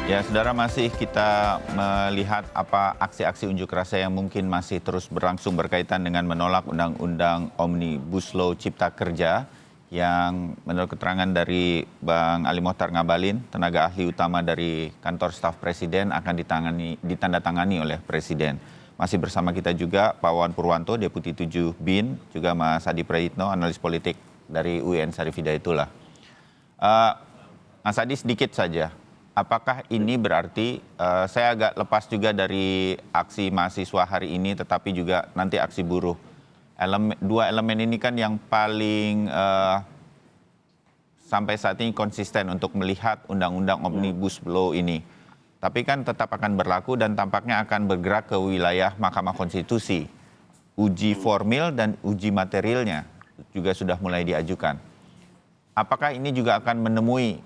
Ya, saudara, masih kita melihat apa aksi-aksi unjuk rasa yang mungkin masih terus berlangsung berkaitan dengan menolak Undang-Undang Omnibus Law Cipta Kerja yang menurut keterangan dari Bang Ali Mohtar Ngabalin, tenaga ahli utama dari kantor staf Presiden, akan ditandatangani oleh Presiden. Masih bersama kita juga Pak Wawan Purwanto, Deputi 7 BIN, juga Mas Adi Prayitno, analis politik dari UIN Syarif Hidayatullah. Mas Adi, sedikit saja. Apakah ini berarti, saya agak lepas juga dari aksi mahasiswa hari ini, tetapi juga nanti aksi buruh. Dua elemen ini kan yang paling sampai saat ini konsisten untuk melihat Undang-Undang Omnibus Law ini. Tapi kan tetap akan berlaku dan tampaknya akan bergerak ke wilayah Mahkamah Konstitusi. Uji formil dan uji materialnya juga sudah mulai diajukan. Apakah ini juga akan menemui,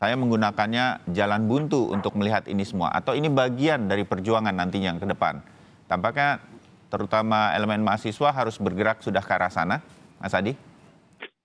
saya menggunakannya jalan buntu untuk melihat ini semua, atau ini bagian dari perjuangan nantinya ke depan? Tampaknya terutama elemen mahasiswa harus bergerak sudah ke arah sana, Mas Adi?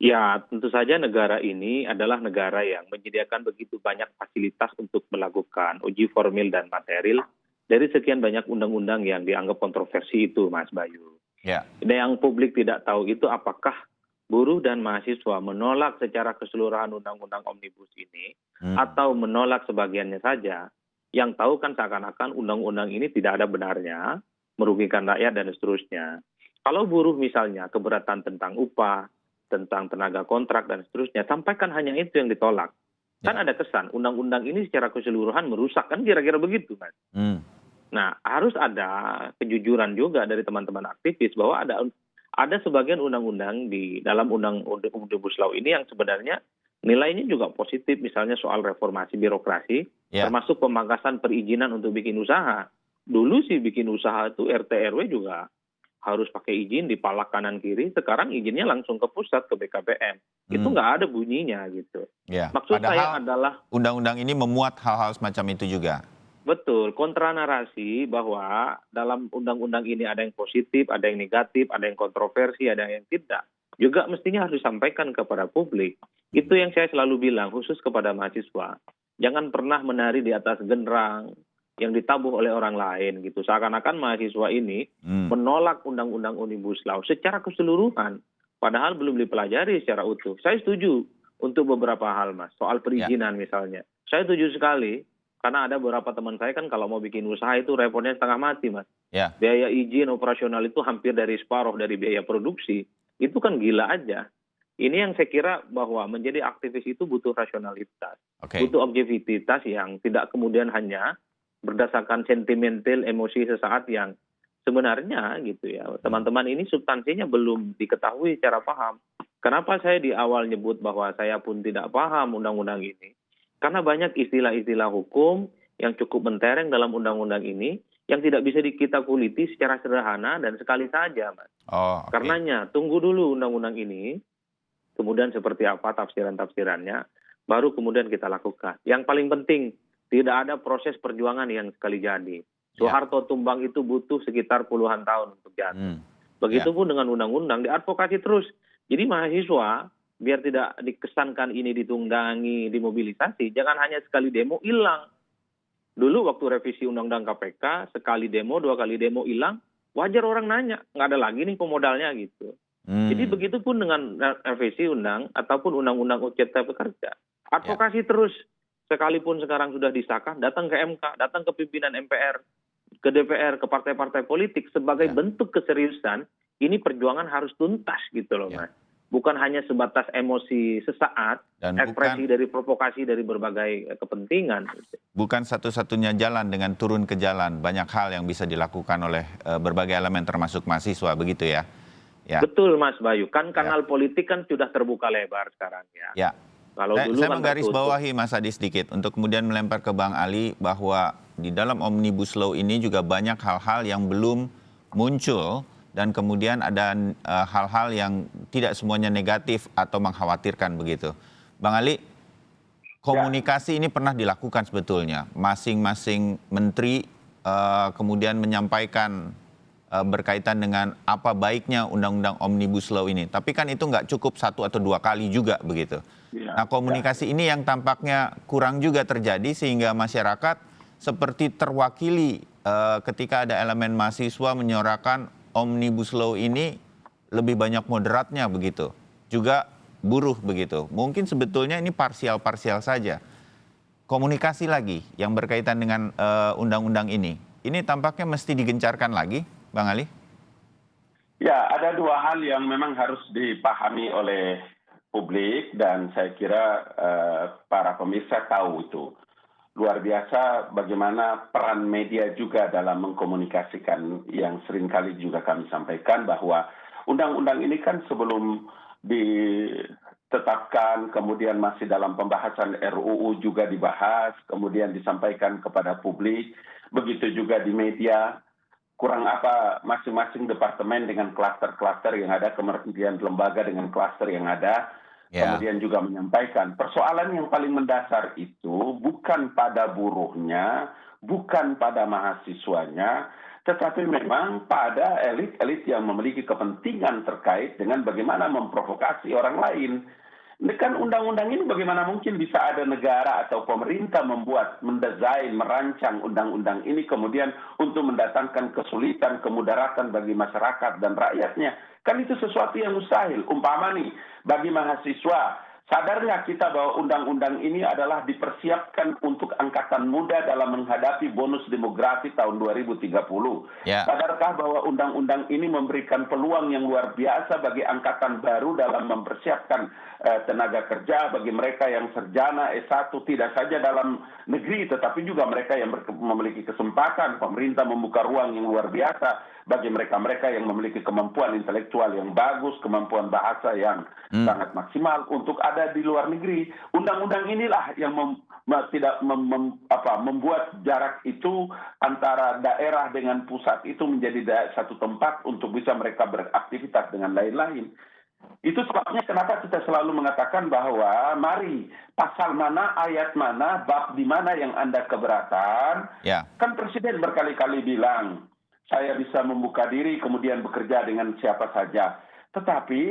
Ya, tentu saja negara ini adalah negara yang menyediakan begitu banyak fasilitas untuk melakukan uji formil dan material dari sekian banyak undang-undang yang dianggap kontroversi itu, Mas Bayu. Ya. Dan yang publik tidak tahu itu apakah buruh dan mahasiswa menolak secara keseluruhan undang-undang omnibus ini atau menolak sebagiannya saja. Yang tahu kan seakan-akan undang-undang ini tidak ada benarnya, merugikan rakyat dan seterusnya. Kalau buruh misalnya keberatan tentang upah, tentang tenaga kontrak dan seterusnya, sampaikan hanya itu yang ditolak. Kan ada kesan undang-undang ini secara keseluruhan merusak, kan kira-kira begitu, Mas. Nah, harus ada kejujuran juga dari teman-teman aktivis bahwa ada sebagian undang-undang di dalam Omnibus Law ini yang sebenarnya nilainya juga positif, misalnya soal reformasi birokrasi, termasuk pemangkasan perizinan untuk bikin usaha. Dulu sih bikin usaha itu RT RW juga harus pakai izin di palak kanan kiri, sekarang izinnya langsung ke pusat, ke BKPM. Itu nggak ada bunyinya gitu. Ya. Maksud Padahal saya adalah undang-undang ini memuat hal-hal semacam itu juga. betul, kontra narasi bahwa dalam undang-undang ini ada yang positif, ada yang negatif, ada yang kontroversi, ada yang tidak. Juga mestinya harus disampaikan kepada publik. Itu yang saya selalu bilang, khusus kepada mahasiswa. Jangan pernah menari di atas genderang yang ditabuh oleh orang lain gitu. Seakan-akan mahasiswa ini menolak undang-undang Omnibus Law secara keseluruhan. Padahal belum dipelajari secara utuh. Saya setuju untuk beberapa hal, Mas. Soal perizinan misalnya. Saya setuju sekali. Karena ada beberapa teman saya kan kalau mau bikin usaha itu repotnya setengah mati, Mas. Biaya izin operasional itu hampir dari separuh dari biaya produksi. Itu kan gila aja. Ini yang saya kira bahwa menjadi aktivis itu butuh rasionalitas. Butuh objektivitas yang tidak kemudian hanya berdasarkan sentimental emosi sesaat yang sebenarnya gitu ya. Teman-teman ini substansinya belum diketahui secara paham. Kenapa saya di awal nyebut bahwa saya pun tidak paham undang-undang ini? Karena banyak istilah-istilah hukum yang cukup mentereng dalam undang-undang ini yang tidak bisa kita kuliti secara sederhana dan sekali saja, Mas. Karenanya tunggu dulu undang-undang ini, kemudian seperti apa tafsiran-tafsirannya, baru kemudian kita lakukan. Yang paling penting, tidak ada proses perjuangan yang sekali jadi. Soeharto tumbang itu butuh sekitar puluhan tahun untuk jatuh. Begitupun dengan undang-undang, diadvokasi terus. Jadi mahasiswa, biar tidak dikesankan ini ditunggangi, dimobilisasi, jangan hanya sekali demo hilang. Dulu waktu revisi undang-undang KPK, sekali demo, 2 kali demo hilang, wajar orang nanya, nggak ada lagi nih pemodalnya gitu. Jadi begitupun dengan revisi undang ataupun undang-undang Cipta Kerja. Advokasi terus, sekalipun sekarang sudah disahkan, datang ke MK, datang ke pimpinan MPR, ke DPR, ke partai-partai politik sebagai bentuk keseriusan, ini perjuangan harus tuntas gitu loh, Mas. Bukan hanya sebatas emosi sesaat, dan ekspresi dari provokasi dari berbagai kepentingan. Bukan satu-satunya jalan dengan turun ke jalan, banyak hal yang bisa dilakukan oleh berbagai elemen termasuk mahasiswa, begitu ya? Betul, Mas Bayu, kan kanal politik kan sudah terbuka lebar sekarang ya. Kalau dulu saya kan menggarisbawahi Mas Adi sedikit untuk kemudian melempar ke Bang Ali bahwa di dalam Omnibus Law ini juga banyak hal-hal yang belum muncul dan kemudian ada hal-hal yang tidak semuanya negatif atau mengkhawatirkan begitu. Bang Ali, komunikasi ini pernah dilakukan sebetulnya. Masing-masing menteri kemudian menyampaikan berkaitan dengan apa baiknya undang-undang Omnibus Law ini. Tapi kan itu nggak cukup 1 atau 2 kali juga begitu. Nah, komunikasi ini yang tampaknya kurang juga terjadi sehingga masyarakat seperti terwakili ketika ada elemen mahasiswa menyuarakan Omnibus Law ini lebih banyak moderatnya begitu. Juga buruh begitu. Mungkin sebetulnya ini parsial-parsial saja. Komunikasi lagi yang berkaitan dengan undang-undang ini tampaknya mesti digencarkan lagi, Bang Ali? Ya, ada 2 hal yang memang harus dipahami oleh publik dan saya kira para pemirsa tahu itu. Luar biasa bagaimana peran media juga dalam mengkomunikasikan yang seringkali juga kami sampaikan bahwa undang-undang ini kan sebelum ditetapkan, kemudian masih dalam pembahasan RUU juga dibahas, kemudian disampaikan kepada publik, begitu juga di media. Kurang apa masing-masing departemen dengan klaster-klaster yang ada, kementerian lembaga dengan klaster yang ada, kemudian juga menyampaikan. Persoalan yang paling mendasar itu bukan pada buruhnya, bukan pada mahasiswanya, tetapi memang pada elit-elit yang memiliki kepentingan terkait dengan bagaimana memprovokasi orang lain. Kan undang-undang ini bagaimana mungkin bisa ada negara atau pemerintah mendesain, merancang undang-undang ini kemudian untuk mendatangkan kesulitan, kemudaratan bagi masyarakat dan rakyatnya. Kan itu sesuatu yang mustahil. Umpama nih, bagi mahasiswa, sadarnya kita bahwa undang-undang ini adalah dipersiapkan untuk angkatan muda dalam menghadapi bonus demografi tahun 2030. Sadarkah bahwa undang-undang ini memberikan peluang yang luar biasa bagi angkatan baru dalam mempersiapkan tenaga kerja bagi mereka yang sarjana S1 tidak saja dalam negeri tetapi juga mereka yang memiliki kesempatan. Pemerintah membuka ruang yang luar biasa bagi mereka-mereka yang memiliki kemampuan intelektual yang bagus, kemampuan bahasa yang sangat maksimal untuk ada di luar negeri. Undang-undang inilah yang membuat jarak itu antara daerah dengan pusat itu menjadi satu tempat untuk bisa mereka beraktivitas dengan lain-lain. Itu sebabnya kenapa kita selalu mengatakan bahwa mari pasal mana, ayat mana, bab di mana yang Anda keberatan. Kan Presiden berkali-kali bilang, saya bisa membuka diri kemudian bekerja dengan siapa saja. Tetapi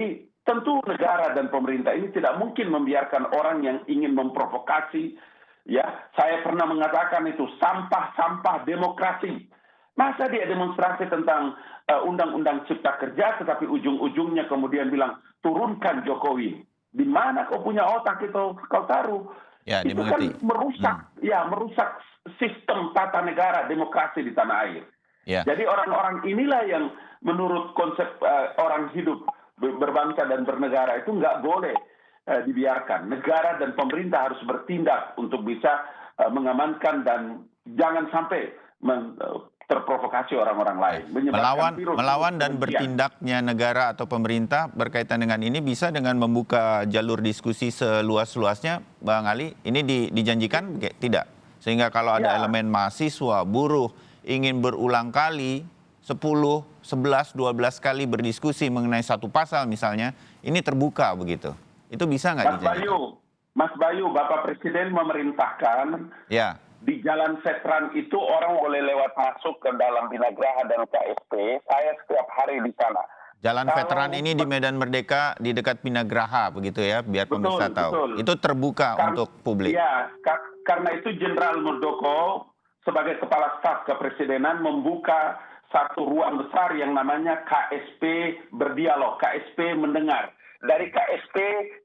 tentu negara dan pemerintah ini tidak mungkin membiarkan orang yang ingin memprovokasi. Ya, saya pernah mengatakan itu sampah-sampah demokrasi. Masa dia demonstrasi tentang undang-undang cipta kerja, tetapi ujung-ujungnya kemudian bilang, turunkan Jokowi. Di mana kau punya otak itu kau taruh? Ya, itu kan merusak sistem tata negara demokrasi di tanah air. Jadi orang-orang inilah yang menurut konsep orang hidup berbangsa dan bernegara itu nggak boleh dibiarkan. Negara dan pemerintah harus bertindak untuk bisa mengamankan dan jangan sampai terprovokasi orang-orang lain. Melawan dan bertindaknya negara atau pemerintah berkaitan dengan ini bisa dengan membuka jalur diskusi seluas-luasnya, Bang Ali. Ini dijanjikan tidak? Sehingga kalau ada elemen mahasiswa, buruh, ingin berulang kali, 10, 11, 12 kali berdiskusi mengenai satu pasal misalnya, ini terbuka begitu. Itu bisa nggak dijanjikan? Mas Bayu, Bapak Presiden memerintahkan di Jalan Veteran itu orang boleh lewat masuk ke dalam Binagraha dan KSP. Saya setiap hari di sana. Jalan Veteran ini di Medan Merdeka di dekat Binagraha begitu ya, biar pemirsa tahu. Betul. Itu terbuka untuk publik. Ya, karena itu Jenderal Muldoko sebagai Kepala Staf Kepresidenan membuka satu ruang besar yang namanya KSP berdialog, KSP mendengar. Dari KSP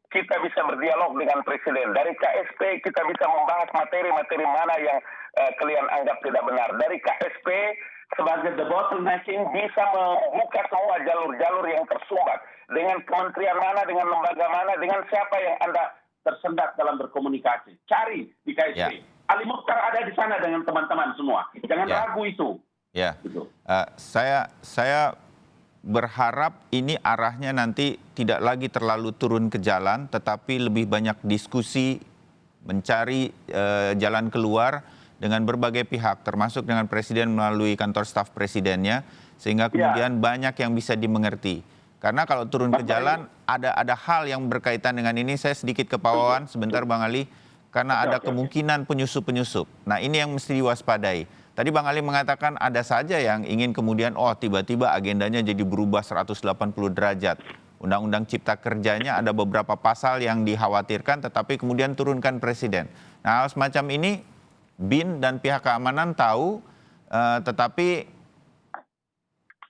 kita bisa berdialog dengan Presiden. Dari KSP kita bisa membahas materi-materi mana yang kalian anggap tidak benar. Dari KSP sebagai the bottlenecking bisa membuka semua jalur-jalur yang tersumbat. Dengan kementerian mana, dengan lembaga mana, dengan siapa yang Anda tersendat dalam berkomunikasi. Cari di KSP. Ali Mukhtar ada di sana dengan teman-teman semua. Jangan ragu itu. Gitu. Saya berharap ini arahnya nanti tidak lagi terlalu turun ke jalan, tetapi lebih banyak diskusi, mencari jalan keluar dengan berbagai pihak, termasuk dengan Presiden melalui kantor staf Presidennya, sehingga kemudian banyak yang bisa dimengerti. Karena kalau turun ke jalan, ada hal yang berkaitan dengan ini, saya sedikit kepawawan sebentar Bang Ali, karena ada kemungkinan penyusup-penyusup. Nah ini yang mesti diwaspadai. Tadi Bang Ali mengatakan ada saja yang ingin kemudian tiba-tiba agendanya jadi berubah 180 derajat. Undang-undang Cipta Kerjanya ada beberapa pasal yang dikhawatirkan tetapi kemudian turunkan presiden. Nah, hal semacam ini BIN dan pihak keamanan tahu tetapi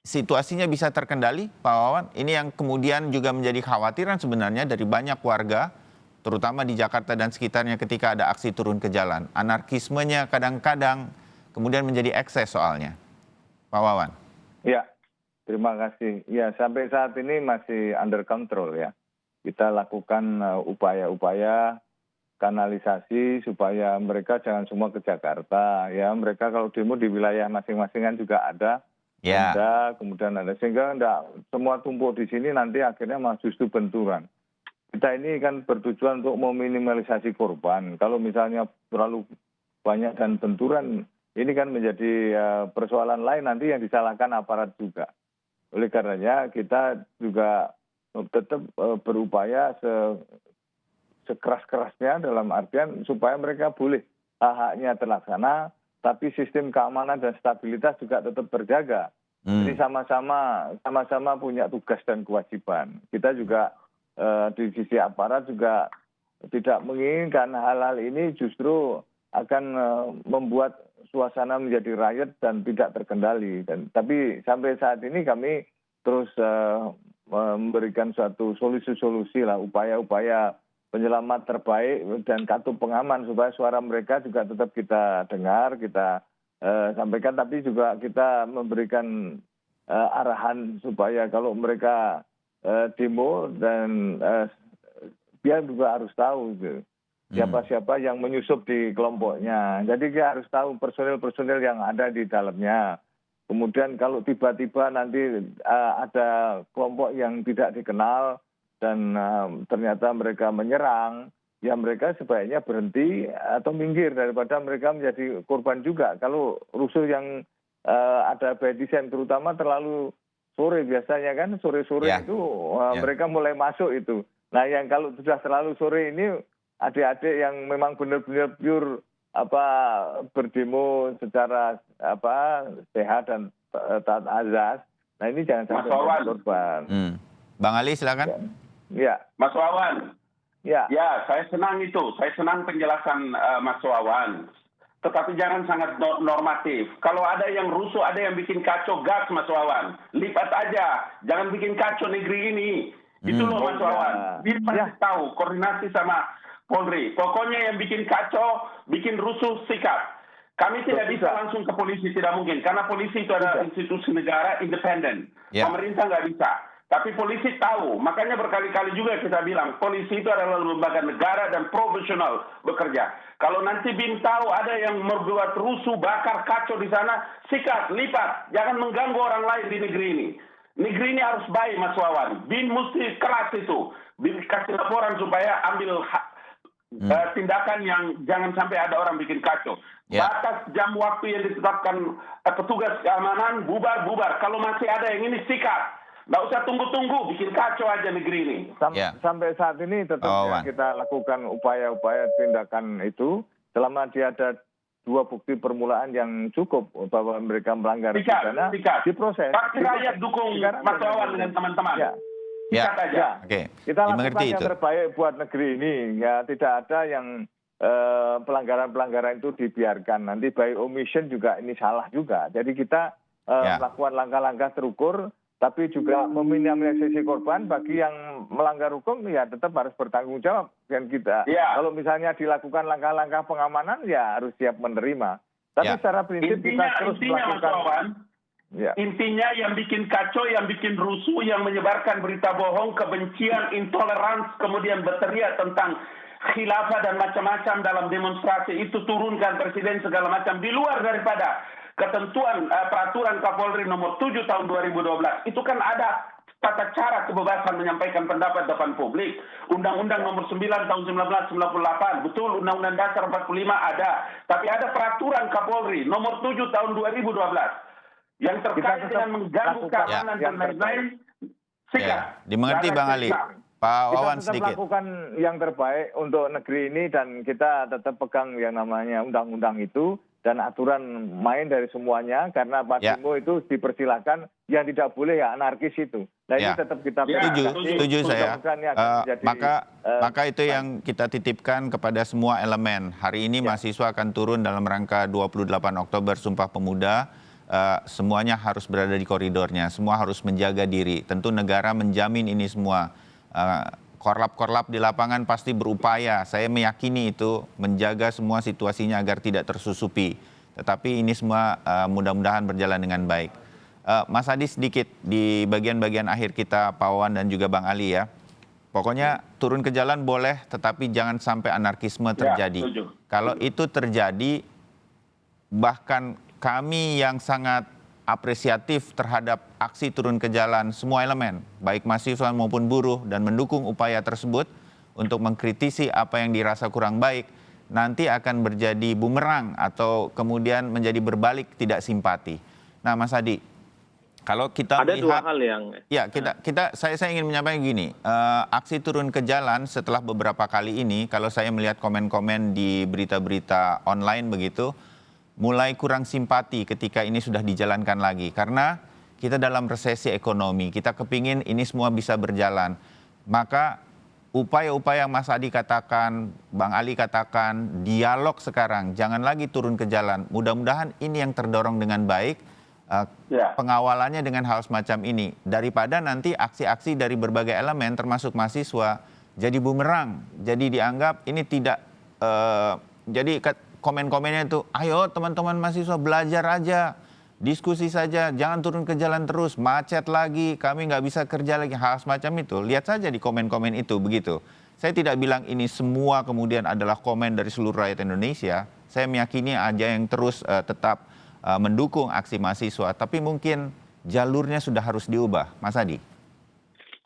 situasinya bisa terkendali, Pak Wawan. Ini yang kemudian juga menjadi khawatiran sebenarnya dari banyak warga, terutama di Jakarta dan sekitarnya ketika ada aksi turun ke jalan. Anarkismenya kadang-kadang kemudian menjadi ekses soalnya. Pak Wawan. Ya, terima kasih. Ya, sampai saat ini masih under control ya. Kita lakukan upaya-upaya kanalisasi supaya mereka jangan semua ke Jakarta. Ya, mereka kalau demo di wilayah masing-masing kan juga ada. Ya. Kemudian ada. Sehingga enggak semua tumpuk di sini nanti akhirnya malah justru benturan. Kita ini kan bertujuan untuk meminimalisasi korban. Kalau misalnya terlalu banyak dan benturan, ini kan menjadi persoalan lain nanti yang disalahkan aparat juga. Oleh karenanya kita juga tetap berupaya sekeras-kerasnya dalam artian supaya mereka boleh hak-haknya terlaksana, tapi sistem keamanan dan stabilitas juga tetap terjaga. Jadi sama-sama punya tugas dan kewajiban. Kita juga di sisi aparat juga tidak menginginkan hal-hal ini justru akan membuat suasana menjadi riot dan tidak terkendali. Tapi sampai saat ini kami terus memberikan suatu solusi-solusi lah, upaya-upaya penyelamat terbaik dan katup pengaman supaya suara mereka juga tetap kita dengar, kita sampaikan, tapi juga kita memberikan arahan supaya kalau mereka demo dan dia juga harus tahu gitu, siapa-siapa yang menyusup di kelompoknya. Jadi dia harus tahu personil-personil yang ada di dalamnya. Kemudian kalau tiba-tiba nanti ada kelompok yang tidak dikenal dan ternyata mereka menyerang, ya mereka sebaiknya berhenti atau minggir daripada mereka menjadi korban juga. Kalau rusuh yang ada by design, terutama terlalu sore biasanya kan, sore-sore itu mereka mulai masuk itu. Nah yang kalau sudah terlalu sore ini, adik-adik yang memang benar-benar pure berdemo secara sehat dan taat azas, nah ini jangan sampai menjadi korban. Bang Ali silakan. Ya. Mas Wawan. Ya. Ya, saya senang itu. Saya senang penjelasan Mas Wawan. Tetapi jangan sangat normatif. Kalau ada yang rusuh, ada yang bikin kacau, gas Mas Wawan. Lipat aja. Jangan bikin kacau negeri ini. Itu loh Mas Wawan. Biar pasti tahu, koordinasi sama Polri. Pokoknya yang bikin kacau, bikin rusuh, sikat. Kami tidak bisa langsung ke polisi, tidak mungkin. Karena polisi itu adalah institusi negara independen. Pemerintah nggak bisa. Tapi polisi tahu, makanya berkali-kali juga kita bilang, polisi itu adalah lembaga negara dan profesional bekerja. Kalau nanti BIN tahu ada yang membuat rusuh, bakar, kacau di sana, sikat, lipat. Jangan mengganggu orang lain di negeri ini. Negeri ini harus baik, Mas Wawan. BIN mesti keras itu. BIN kasih laporan supaya ambil tindakan yang jangan sampai ada orang bikin kacau. Batas jam waktu yang ditetapkan petugas keamanan, bubar-bubar. Kalau masih ada yang ini, sikat. Nggak usah tunggu-tunggu, bikin kacau aja negeri ini. Sampai saat ini tetap kita lakukan upaya-upaya tindakan itu selama dia ada 2 bukti permulaan yang cukup bahwa mereka melanggar pidana, diproses. Pasti rakyat dukung Mas Wawan dengan teman-teman. Sikat aja. Kita lakukan yang terbaik buat negeri ini. Ya, tidak ada yang pelanggaran-pelanggaran itu dibiarkan. Nanti by omission juga ini salah juga. Jadi kita melakukan langkah-langkah terukur, tapi juga meminimalisasi korban. Bagi yang melanggar hukum ya tetap harus bertanggung jawab. Dan kita kalau misalnya dilakukan langkah-langkah pengamanan ya harus siap menerima. Tapi secara prinsip kita terus melakukan. Intinya yang bikin kacau, yang bikin rusuh, yang menyebarkan berita bohong, kebencian, intoleransi, kemudian berteriak tentang khilafah dan macam-macam dalam demonstrasi itu, turunkan presiden segala macam di luar daripada ketentuan peraturan Kapolri nomor 7 tahun 2012. Itu kan ada tata cara kebebasan menyampaikan pendapat depan publik. Undang-Undang nomor 9 tahun 1998, betul, Undang-Undang Dasar 45 ada. Tapi ada peraturan Kapolri nomor 7 tahun 2012 yang terkait dengan mengganggu keamanan dan lain-lain. Dimengerti Bang Ali. Pak Wawan sedikit. Kita tetap lakukan yang terbaik untuk negeri ini dan kita tetap pegang yang namanya undang-undang itu. dan aturan main dari semuanya, karena Pak Ya. demo itu dipersilahkan, yang tidak boleh ya anarkis itu. Nah ini Ya. tetap kita Ya, verifikasi. Setuju saya. Mudah-mudahan ini akan menjadi, Maka itu yang kita titipkan kepada semua elemen. Hari ini mahasiswa akan turun dalam rangka 28 Oktober Sumpah Pemuda. Semuanya harus berada di koridornya, semua harus menjaga diri. Tentu negara menjamin ini semua. Korlap-korlap di lapangan pasti berupaya, saya meyakini itu menjaga semua situasinya agar tidak tersusupi. Tetapi ini semua mudah-mudahan berjalan dengan baik. Mas Adi, sedikit di bagian-bagian akhir kita, Pak Wawan dan juga Bang Ali ya. Pokoknya turun ke jalan boleh, tetapi jangan sampai anarkisme terjadi. setuju. Kalau itu terjadi, bahkan kami yang sangat apresiatif terhadap aksi turun ke jalan semua elemen, baik mahasiswa maupun buruh, dan mendukung upaya tersebut untuk mengkritisi apa yang dirasa kurang baik, nanti akan menjadi bumerang atau kemudian menjadi berbalik tidak simpati. Nah, Mas Adi, kalau kita Ada melihat, dua hal yang ya saya ingin menyampaikan gini, aksi turun ke jalan setelah beberapa kali ini, kalau saya melihat komen-komen di berita-berita online begitu, mulai kurang simpati ketika ini sudah dijalankan lagi. Karena kita dalam resesi ekonomi, kita kepingin ini semua bisa berjalan. Maka upaya-upaya yang Mas Adi katakan, Bang Ali katakan, dialog sekarang, jangan lagi turun ke jalan. Mudah-mudahan ini yang terdorong dengan baik, pengawalannya dengan hal semacam ini. Daripada nanti aksi-aksi dari berbagai elemen termasuk mahasiswa jadi bumerang. Jadi dianggap ini tidak, jadi komen-komennya itu, ayo teman-teman mahasiswa belajar aja, diskusi saja, jangan turun ke jalan terus, macet lagi, kami nggak bisa kerja lagi, hal semacam itu. Lihat saja di komen-komen itu, begitu. Saya tidak bilang ini semua kemudian adalah komen dari seluruh rakyat Indonesia. Saya meyakini aja yang terus tetap mendukung aksi mahasiswa, tapi mungkin jalurnya sudah harus diubah. Mas Adi?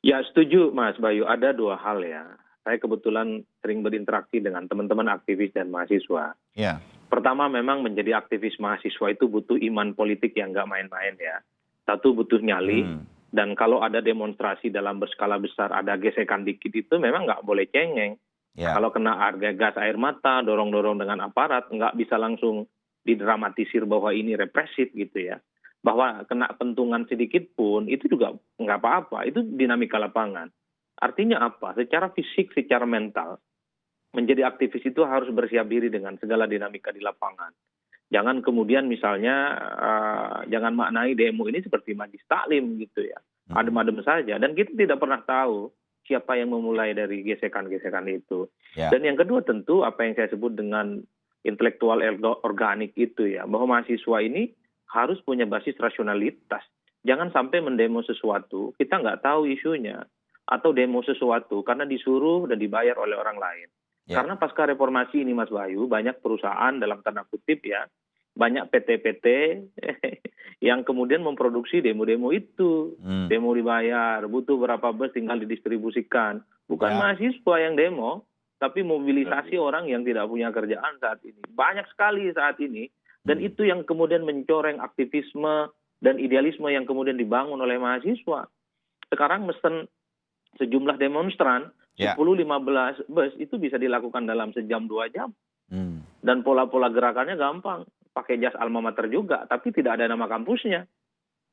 Ya, setuju Mas Bayu. Ada dua hal ya. Saya kebetulan sering berinteraksi dengan teman-teman aktivis dan mahasiswa. Ya. Pertama, memang menjadi aktivis mahasiswa itu butuh iman politik yang nggak main-main ya. Satu, butuh nyali. Dan kalau ada demonstrasi dalam berskala besar, ada gesekan dikit itu memang nggak boleh cengeng. Ya. Kalau kena harga gas air mata, dorong-dorong dengan aparat, nggak bisa langsung didramatisir bahwa ini represif gitu ya. Bahwa kena pentungan sedikit pun itu juga nggak apa-apa. Itu dinamika lapangan. Artinya apa? Secara fisik, secara mental, menjadi aktivis itu harus bersiap diri dengan segala dinamika di lapangan. Jangan kemudian misalnya, jangan maknai demo ini seperti majlis taklim gitu ya. Adem-adem saja. Dan kita tidak pernah tahu siapa yang memulai dari gesekan-gesekan itu. Ya. Dan yang kedua tentu apa yang saya sebut dengan intelektual organik itu ya. Bahwa mahasiswa ini harus punya basis rasionalitas. Jangan sampai mendemo sesuatu, kita nggak tahu isunya. Atau demo sesuatu karena disuruh dan dibayar oleh orang lain. Ya. Karena pasca reformasi ini Mas Bayu, banyak perusahaan dalam tanda kutip ya, banyak PT-PT yang kemudian memproduksi demo-demo itu. Demo dibayar, butuh berapa bus tinggal didistribusikan. Bukan mahasiswa yang demo, tapi mobilisasi orang yang tidak punya kerjaan saat ini. Banyak sekali saat ini. Dan itu yang kemudian mencoreng aktivisme dan idealisme yang kemudian dibangun oleh mahasiswa. Sekarang mesen sejumlah demonstran, 10-15 bus itu bisa dilakukan dalam sejam 2 jam. Dan pola-pola gerakannya gampang. Pakai jas alma mater juga, tapi tidak ada nama kampusnya.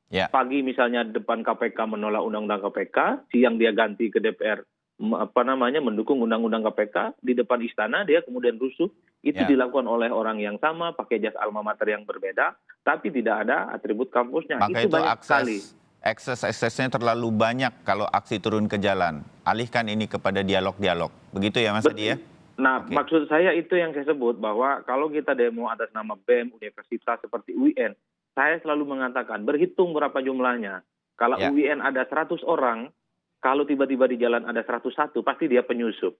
Ya. Pagi misalnya depan KPK menolak undang-undang KPK, siang dia ganti ke DPR mendukung undang-undang KPK, di depan istana dia kemudian rusuh. Itu dilakukan oleh orang yang sama, pakai jas alma mater yang berbeda, tapi tidak ada atribut kampusnya. Maka itu banyak sekali. Eksesnya terlalu banyak kalau aksi turun ke jalan. Alihkan ini kepada dialog-dialog. Begitu ya Mas Adi ya? Nah, maksud saya itu yang saya sebut bahwa kalau kita demo atas nama BEM, universitas seperti UIN, saya selalu mengatakan berhitung berapa jumlahnya. Kalau UIN ada 100 orang, kalau tiba-tiba di jalan ada 101, pasti dia penyusup.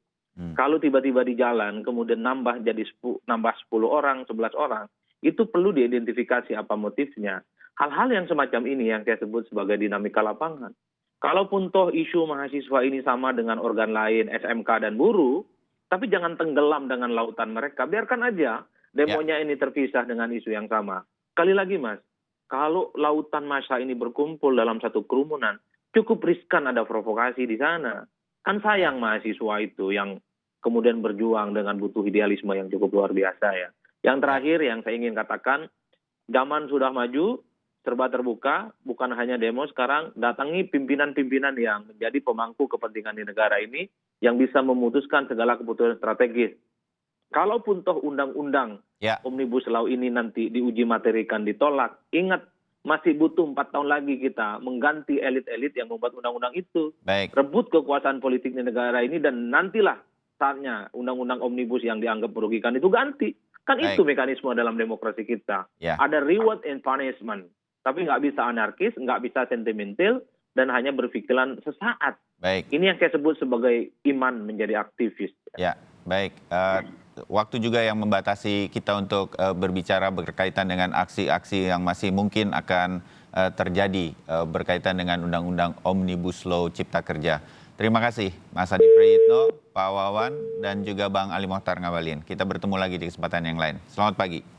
Kalau tiba-tiba di jalan kemudian nambah 10 orang, 11 orang, itu perlu diidentifikasi apa motifnya. Hal-hal yang semacam ini yang saya sebut sebagai dinamika lapangan. Kalaupun toh isu mahasiswa ini sama dengan organ lain, SMK dan buruh, tapi jangan tenggelam dengan lautan mereka. Biarkan aja demonya ini terpisah dengan isu yang sama. Sekali lagi Mas, kalau lautan massa ini berkumpul dalam satu kerumunan, cukup riskan ada provokasi di sana. Kan sayang mahasiswa itu yang kemudian berjuang dengan butuh idealisme yang cukup luar biasa ya. Yang terakhir yang saya ingin katakan, zaman sudah maju, serba terbuka, bukan hanya demo sekarang, datangi pimpinan-pimpinan yang menjadi pemangku kepentingan di negara ini, yang bisa memutuskan segala keputusan strategis. Kalaupun toh undang-undang Omnibus Law ini nanti diuji materikan ditolak, ingat masih butuh 4 tahun lagi kita mengganti elit-elit yang membuat undang-undang itu. Baik. Rebut kekuasaan politik di negara ini dan nantilah saatnya undang-undang Omnibus yang dianggap merugikan itu ganti. Kan Baik. itu mekanisme dalam demokrasi kita. Ya. Ada reward and punishment. Tapi nggak bisa anarkis, nggak bisa sentimental, dan hanya berpikiran sesaat. Baik. Ini yang saya sebut sebagai iman menjadi aktivis. Ya, baik. Waktu juga yang membatasi kita untuk berbicara berkaitan dengan aksi-aksi yang masih mungkin akan terjadi berkaitan dengan Undang-Undang Omnibus Law Cipta Kerja. Terima kasih Mas Adi Prayitno, Pak Wawan, dan juga Bang Ali Mohtar Ngabalin. Kita bertemu lagi di kesempatan yang lain. Selamat pagi.